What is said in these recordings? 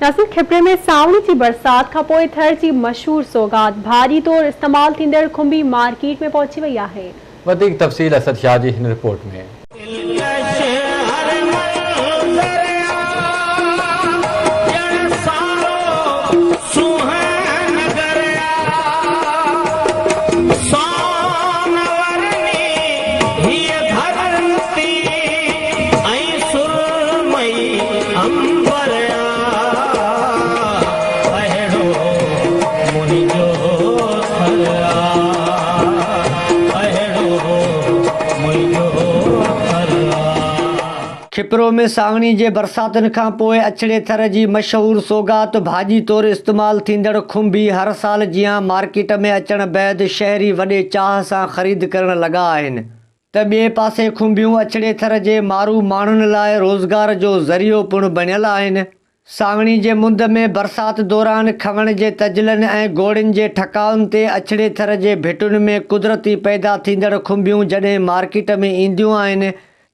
नासिर खिपरे में सावणी की बरसात का पोइ थर की मशहूर सौगात भारी तौर इस्तेमाल थींदड़ खुंबी मार्केट में पहुंची वही है। वधीक तफ़सील असद शाह जी हिन रिपोर्ट में। खिपरो में सावणी जे बरसातुनि खां पोइ अछड़े थर जी मशहूर सौगात भाॼी तौरु इस्तेमाल थींदड़ खुंबी हर साल जीअं मार्केट में अचण बैदि शहरी वॾे चाह सां ख़रीद करण लॻा आहिनि त ॿिए पासे खुंबियूं अछड़े थर जे मारू माण्हुनि लाइ रोज़गार जो ज़रियो पिणु बणियल आहिनि। सावणी जे मुंद में बरसाति दौरान खवण जे तजलनि ऐं घोड़नि जे ठकाउनि ते अछड़े थर जे भिटुनि में कुदरती पैदा थींदड़ खुंबियूं जॾहिं मार्केट में ईंदियूं आहिनि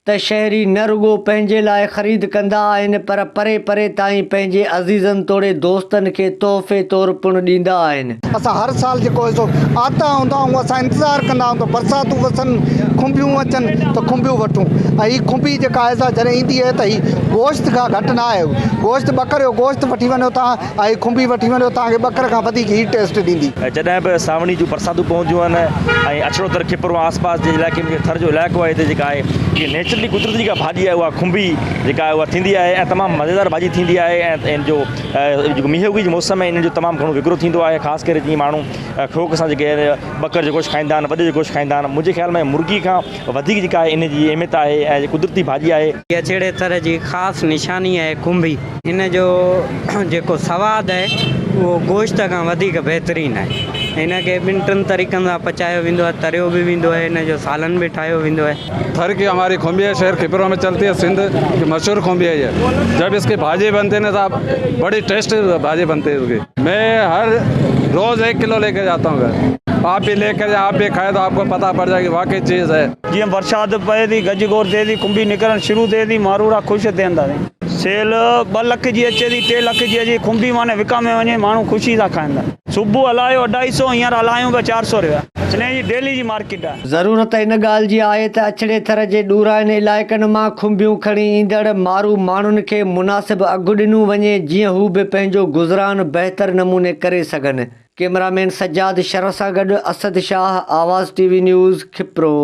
त शहरी न रुॻो पंहिंजे लाइ ख़रीद कंदा आहिनि पर परे परे ताईं पंहिंजे अज़ीज़नि तोड़े दोस्तनि खे तोहफ़े तौरु पिणु ॾींदा आहिनि। असां हर साल जेको आता हूंदा आहियूं असां इंतज़ारु कंदा आहियूं त बरसातूं वसनि खुंबियूं अचनि त खुंबियूं वठूं ऐं हीअ खुंबी जेका आहे जॾहिं ईंदी आहे त हीअ गोश्त खां घटि न आहे। गोश्त बकर जो गोश्त वठी वञो तव्हां ऐं खुंबी वठी वञो तव्हांखे बकर खां वधीक हीअ टेस्ट ॾींदी। जॾहिं बि सावणी जूं बरसातूं पहुंदियूं आहिनि ऐं अछड़ो तर खिपरो आस पास जे इलाइक़े में थर जो इलाइक़ो आहे हिते जेका आहे इहा नेचुरली कुदरती जेका भाॼी आहे उहा खुंबी जेका आहे उहा थींदी आहे ऐं तमामु मज़ेदार भाॼी थींदी आहे ऐं इन जो जेको मींहुं जो मौसम आहे इन जो तमामु घणो विकिरो थींदो आहे ख़ासि करे जीअं माण्हू शौक़ सां जेके बकर जो गोश्त खाईंदा आहिनि वॾे जो गोश्त खाईंदा आहिनि। मुंहिंजे ख़्याल में मुर्गी खां वधीक जेका आहे इन जी अहमियत आहे ऐं कुदरती भाॼी आहे। अछड़े थर जी ख़ासि निशानी आहे खुंबी। इन जो जेको सवादु आहे उहो गोश्त खां वधीक बहितरीनु आहे। इन खे ॿिनि टिनि तरीक़नि सां पचायो वेंदो आहे, तरियो भी वेंदो है, इन जो सालन भी ठाहियो वेंदो है। थर की हमारी खुंबी है, शहर खिपरो में चलती है, सिंध की मशहूर खुंबी है ये। जब इसकी भाजी बनते हैं ना साहब बड़ी टेस्ट भाजी बनती है उसकी। मैं हर रोज़ 1 किलो लेके जाता हूँ घर। आप भी लेकर आप भी खाए तो आपको पता पड़ जाएगी वाकई चीज़ है। जीअं बरसात पए थी गजगोर थिए थी खुंबी निकिरणु शुरू थिए थी मारूड़ा ख़ुशि थियनि था। सेल 2 लख जी अचे थी 3 लख जी अचे खुंबी माने विकामे वञे माण्हू ख़ुशी सां खाईंदा। सुबुह हलायो 250 हींअर हलायूं पिया 400 रुपया। हिन जी डेली जी मार्केट आहे। ज़रूरत इन ॻाल्हि जी आहे त अछड़े थर जे ॾूराइनि इलाइक़नि मां खुंबियूं खणी ईंदड़ मारू माण्हुनि खे मुनासिबु अघु ॾिनो वञे जीअं हू बि पंहिंजो गुज़रान बहितर नमूने करे सघनि। कैमरामैन सज्जाद शरफ सां गॾु असद शाह, आवाज़ TV न्यूज़, खिपरो।